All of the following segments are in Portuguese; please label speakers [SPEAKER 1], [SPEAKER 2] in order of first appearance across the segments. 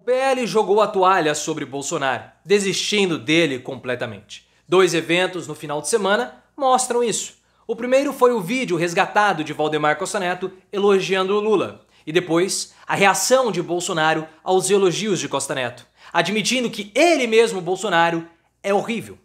[SPEAKER 1] O PL jogou a toalha sobre Bolsonaro, desistindo dele completamente. 2 eventos no final de semana mostram isso. O primeiro foi o vídeo resgatado de Valdemar Costa Neto elogiando o Lula. E depois, a reação de Bolsonaro aos elogios de Costa Neto, admitindo que ele mesmo, Bolsonaro, é horrível.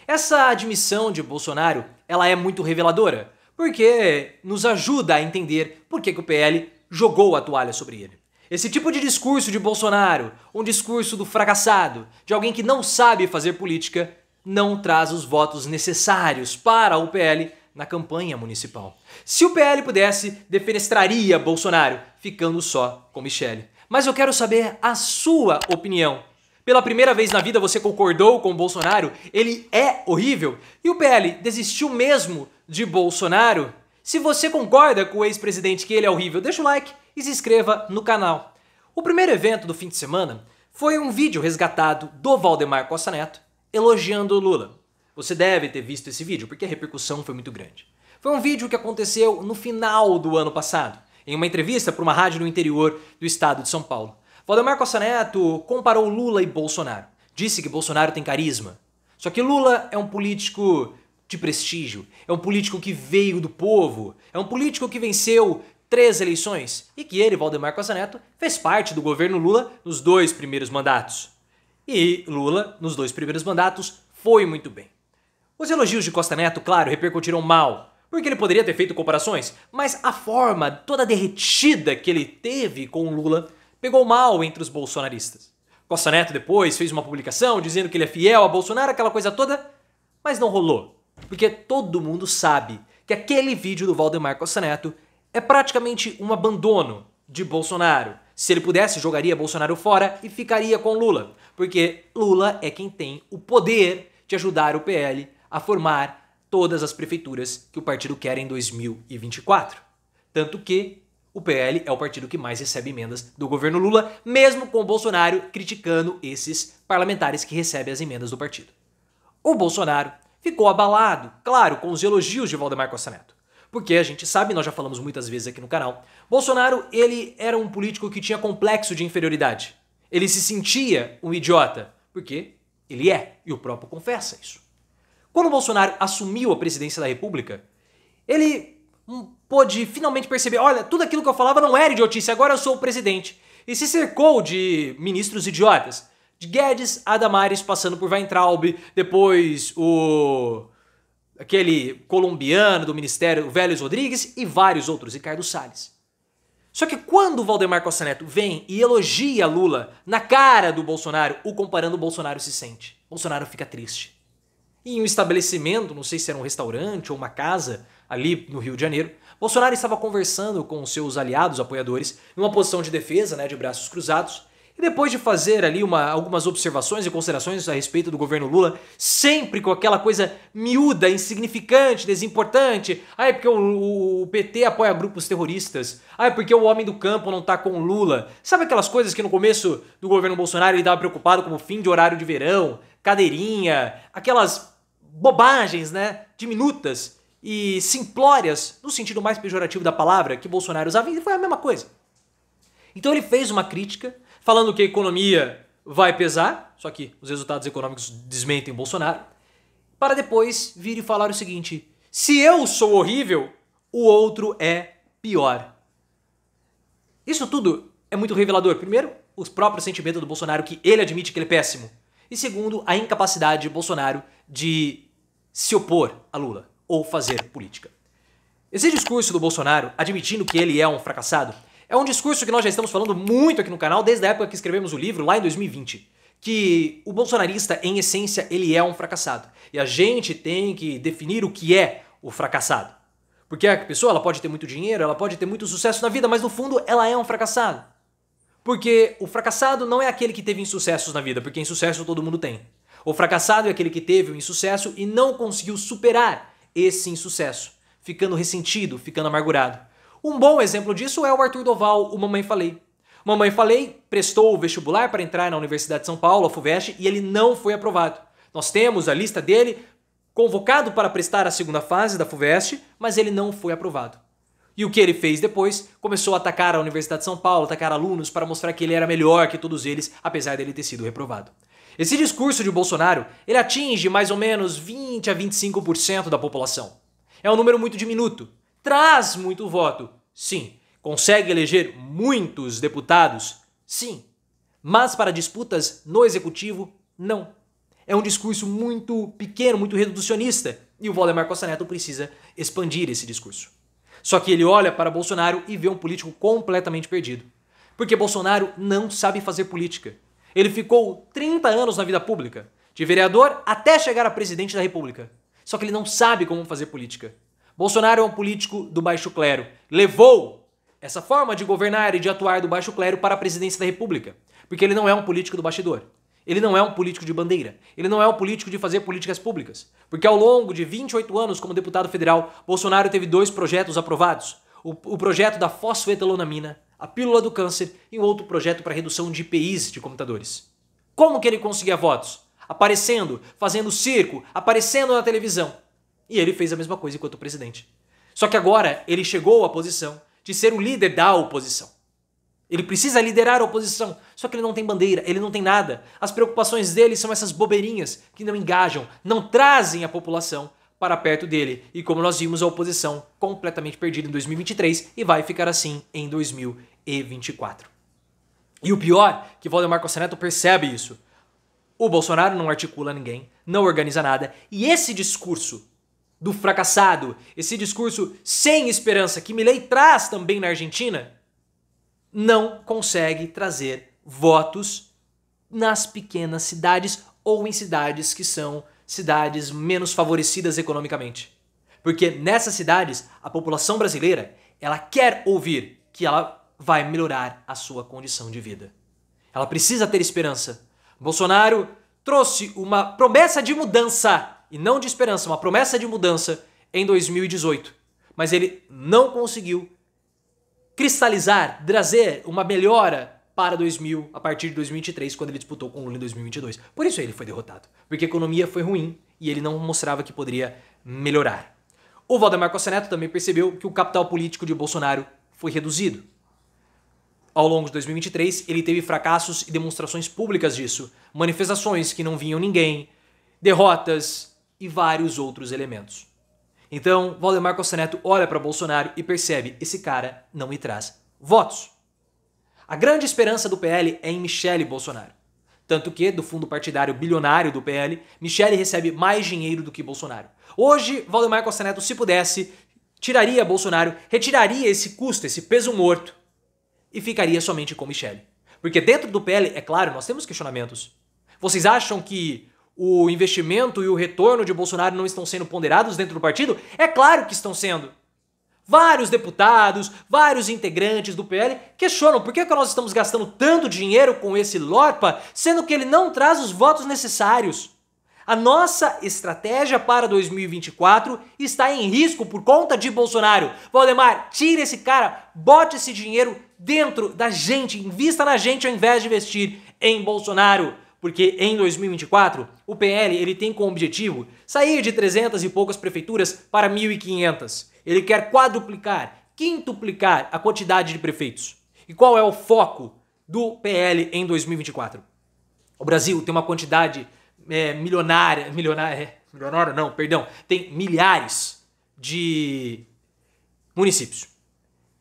[SPEAKER 1] Essa admissão de Bolsonaro, ela é muito reveladora, porque nos ajuda a entender por que o PL jogou a toalha sobre ele. Esse tipo de discurso de Bolsonaro, um discurso do fracassado, de alguém que não sabe fazer política, não traz os votos necessários para o PL na campanha municipal. Se o PL pudesse, defenestraria Bolsonaro, ficando só com Michele. Mas eu quero saber a sua opinião. Pela primeira vez na vida você concordou com o Bolsonaro? Ele é horrível? E o PL desistiu mesmo de Bolsonaro? Se você concorda com o ex-presidente que ele é horrível, deixa o like e se inscreva no canal. O primeiro evento do fim de semana foi um vídeo resgatado do Valdemar Costa Neto elogiando o Lula. Você deve ter visto esse vídeo porque a repercussão foi muito grande. Foi um vídeo que aconteceu no final do ano passado, em uma entrevista para uma rádio no interior do estado de São Paulo. Valdemar Costa Neto comparou Lula e Bolsonaro. Disse que Bolsonaro tem carisma. Só que Lula é um político de prestígio, é um político que veio do povo, é um político que venceu 3 eleições e que ele, Valdemar Costa Neto, fez parte do governo Lula nos 2 primeiros mandatos. E Lula, nos 2 primeiros mandatos, foi muito bem. Os elogios de Costa Neto, claro, repercutiram mal, porque ele poderia ter feito comparações, mas a forma toda derretida que ele teve com o Lula pegou mal entre os bolsonaristas. Costa Neto depois fez uma publicação dizendo que ele é fiel a Bolsonaro, aquela coisa toda, mas não rolou. Porque todo mundo sabe que aquele vídeo do Valdemar Costa Neto é praticamente um abandono de Bolsonaro. Se ele pudesse, jogaria Bolsonaro fora e ficaria com Lula. Porque Lula é quem tem o poder de ajudar o PL a formar todas as prefeituras que o partido quer em 2024. Tanto que o PL é o partido que mais recebe emendas do governo Lula, mesmo com o Bolsonaro criticando esses parlamentares que recebem as emendas do partido. O Bolsonaro ficou abalado, claro, com os elogios de Valdemar Costa Neto. Porque a gente sabe, nós já falamos muitas vezes aqui no canal, Bolsonaro, ele era um político que tinha complexo de inferioridade. Ele se sentia um idiota, porque ele é, e o próprio confessa isso. Quando Bolsonaro assumiu a presidência da República, ele pôde finalmente perceber, olha, tudo aquilo que eu falava não era idiotice, agora eu sou o presidente. E se cercou de ministros idiotas. De Guedes a Damares, passando por Weintraub, depois aquele colombiano do ministério, o Vélez Rodrigues, e vários outros, Ricardo Salles. Só que quando o Valdemar Costa Neto vem e elogia Lula na cara do Bolsonaro, o comparando, o Bolsonaro se sente. Bolsonaro fica triste. E em um estabelecimento, não sei se era um restaurante ou uma casa, ali no Rio de Janeiro, Bolsonaro estava conversando com seus aliados, apoiadores, numa posição de defesa, de braços cruzados, e depois de fazer ali algumas observações e considerações a respeito do governo Lula, sempre com aquela coisa miúda, insignificante, desimportante. É porque o PT apoia grupos terroristas. É porque o homem do campo não tá com o Lula. Sabe aquelas coisas que no começo do governo Bolsonaro ele estava preocupado como fim de horário de verão, cadeirinha, aquelas bobagens, diminutas e simplórias, no sentido mais pejorativo da palavra, que Bolsonaro usava, e foi a mesma coisa. Então ele fez uma crítica, falando que a economia vai pesar, só que os resultados econômicos desmentem Bolsonaro, para depois vir e falar o seguinte: se eu sou horrível, o outro é pior. Isso tudo é muito revelador. Primeiro, os próprios sentimentos do Bolsonaro, que ele admite que ele é péssimo. E segundo, a incapacidade de Bolsonaro de se opor a Lula ou fazer política. Esse discurso do Bolsonaro, admitindo que ele é um fracassado, é um discurso que nós já estamos falando muito aqui no canal desde a época que escrevemos o livro, lá em 2020. Que o bolsonarista, em essência, ele é um fracassado. E a gente tem que definir o que é o fracassado. Porque a pessoa ela pode ter muito dinheiro, ela pode ter muito sucesso na vida, mas no fundo ela é um fracassado. Porque o fracassado não é aquele que teve insucessos na vida, porque insucesso todo mundo tem. O fracassado é aquele que teve um insucesso e não conseguiu superar esse insucesso, ficando ressentido, ficando amargurado. Um bom exemplo disso é o Arthur Doval, o Mamãe Falei. Mamãe Falei prestou o vestibular para entrar na Universidade de São Paulo, a FUVEST, e ele não foi aprovado. Nós temos a lista dele convocado para prestar a segunda fase da FUVEST, mas ele não foi aprovado. E o que ele fez depois? Começou a atacar a Universidade de São Paulo, atacar alunos para mostrar que ele era melhor que todos eles, apesar dele ter sido reprovado. Esse discurso de Bolsonaro, ele atinge mais ou menos 20 a 25% da população. É um número muito diminuto. Traz muito voto, sim. Consegue eleger muitos deputados, sim. Mas para disputas no executivo, não. É um discurso muito pequeno, muito reducionista. E o Valdemar Costa Neto precisa expandir esse discurso. Só que ele olha para Bolsonaro e vê um político completamente perdido. Porque Bolsonaro não sabe fazer política. Ele ficou 30 anos na vida pública, de vereador até chegar a presidente da República. Só que ele não sabe como fazer política. Bolsonaro é um político do baixo clero. Levou essa forma de governar e de atuar do baixo clero para a presidência da República. Porque ele não é um político do bastidor. Ele não é um político de bandeira. Ele não é um político de fazer políticas públicas. Porque ao longo de 28 anos como deputado federal, Bolsonaro teve 2 projetos aprovados. O projeto da fosfetanolamina, a pílula do câncer e um outro projeto para redução de IPIs de computadores. Como que ele conseguia votos? Aparecendo, fazendo circo, aparecendo na televisão. E ele fez a mesma coisa enquanto presidente. Só que agora ele chegou à posição de ser o líder da oposição. Ele precisa liderar a oposição, só que ele não tem bandeira, ele não tem nada. As preocupações dele são essas bobeirinhas que não engajam, não trazem a população para perto dele. E como nós vimos, a oposição completamente perdida em 2023 e vai ficar assim em 2024. E o pior, que Valdemar Costa Neto percebe isso. O Bolsonaro não articula ninguém, não organiza nada, e esse discurso do fracassado, esse discurso sem esperança que Milei traz também na Argentina, não consegue trazer votos nas pequenas cidades ou em cidades que são cidades menos favorecidas economicamente. Porque nessas cidades, a população brasileira, ela quer ouvir que ela vai melhorar a sua condição de vida. Ela precisa ter esperança. Bolsonaro trouxe uma promessa de mudança, e não de esperança, uma promessa de mudança em 2018. Mas ele não conseguiu cristalizar, trazer uma melhora para a partir de 2023, quando ele disputou com o Lula em 2022. Por isso ele foi derrotado, porque a economia foi ruim e ele não mostrava que poderia melhorar. O Valdemar Costa Neto também percebeu que o capital político de Bolsonaro foi reduzido. Ao longo de 2023, ele teve fracassos e demonstrações públicas disso, manifestações que não vinham ninguém, derrotas e vários outros elementos. Então, Valdemar Costa Neto olha para Bolsonaro e percebe, esse cara não me traz votos. A grande esperança do PL é em Michele Bolsonaro. Tanto que, do fundo partidário bilionário do PL, Michele recebe mais dinheiro do que Bolsonaro. Hoje, Valdemar Costa Neto, se pudesse, tiraria Bolsonaro, retiraria esse custo, esse peso morto, e ficaria somente com Michele. Porque dentro do PL, é claro, nós temos questionamentos. Vocês acham que o investimento e o retorno de Bolsonaro não estão sendo ponderados dentro do partido? É claro que estão sendo. Vários deputados, vários integrantes do PL questionam por que nós estamos gastando tanto dinheiro com esse Lorpa, sendo que ele não traz os votos necessários. A nossa estratégia para 2024 está em risco por conta de Bolsonaro. Valdemar, tire esse cara, bote esse dinheiro dentro da gente, invista na gente ao invés de investir em Bolsonaro. Porque em 2024, o PL ele tem como objetivo sair de 300 e poucas prefeituras para 1.500. Ele quer quadruplicar, quintuplicar a quantidade de prefeitos. E qual é o foco do PL em 2024? O Brasil tem uma quantidade tem milhares de municípios.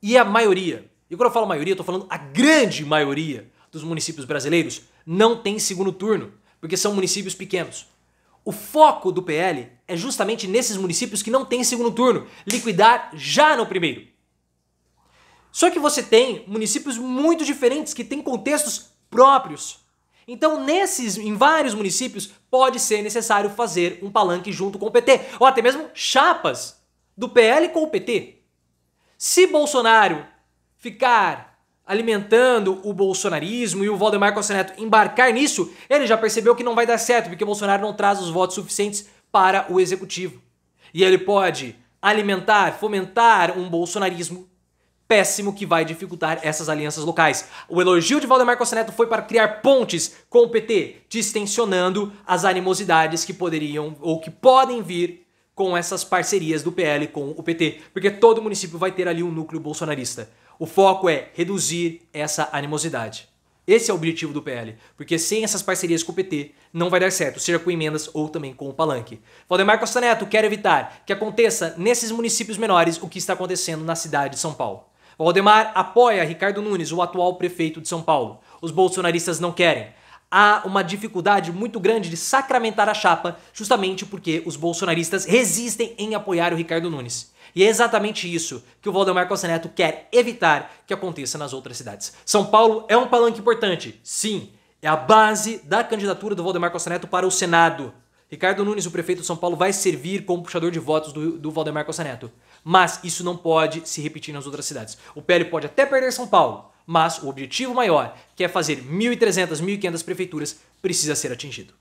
[SPEAKER 1] E a maioria, e quando eu falo maioria, eu estou falando a grande maioria dos municípios brasileiros, não tem segundo turno, porque são municípios pequenos. O foco do PL é justamente nesses municípios que não tem segundo turno, liquidar já no primeiro. Só que você tem municípios muito diferentes que têm contextos próprios. Então, em vários municípios, pode ser necessário fazer um palanque junto com o PT, ou até mesmo chapas do PL com o PT. Se Bolsonaro ficar alimentando o bolsonarismo e o Valdemar Costa Neto embarcar nisso, ele já percebeu que não vai dar certo, porque Bolsonaro não traz os votos suficientes para o executivo. E ele pode alimentar, fomentar um bolsonarismo péssimo que vai dificultar essas alianças locais. O elogio de Valdemar Costa Neto foi para criar pontes com o PT, distensionando as animosidades que poderiam ou que podem vir com essas parcerias do PL com o PT, porque todo município vai ter ali um núcleo bolsonarista. O foco é reduzir essa animosidade. Esse é o objetivo do PL, porque sem essas parcerias com o PT não vai dar certo, seja com emendas ou também com o palanque. Valdemar Costa Neto quer evitar que aconteça nesses municípios menores o que está acontecendo na cidade de São Paulo. Valdemar apoia Ricardo Nunes, o atual prefeito de São Paulo. Os bolsonaristas não querem. Há uma dificuldade muito grande de sacramentar a chapa, justamente porque os bolsonaristas resistem em apoiar o Ricardo Nunes. E é exatamente isso que o Valdemar Costa Neto quer evitar que aconteça nas outras cidades. São Paulo é um palanque importante, sim, é a base da candidatura do Valdemar Costa Neto para o Senado. Ricardo Nunes, o prefeito de São Paulo, vai servir como puxador de votos do Valdemar Costa Neto. Mas isso não pode se repetir nas outras cidades. O PL pode até perder São Paulo, mas o objetivo maior, que é fazer 1.300, 1.500 prefeituras, precisa ser atingido.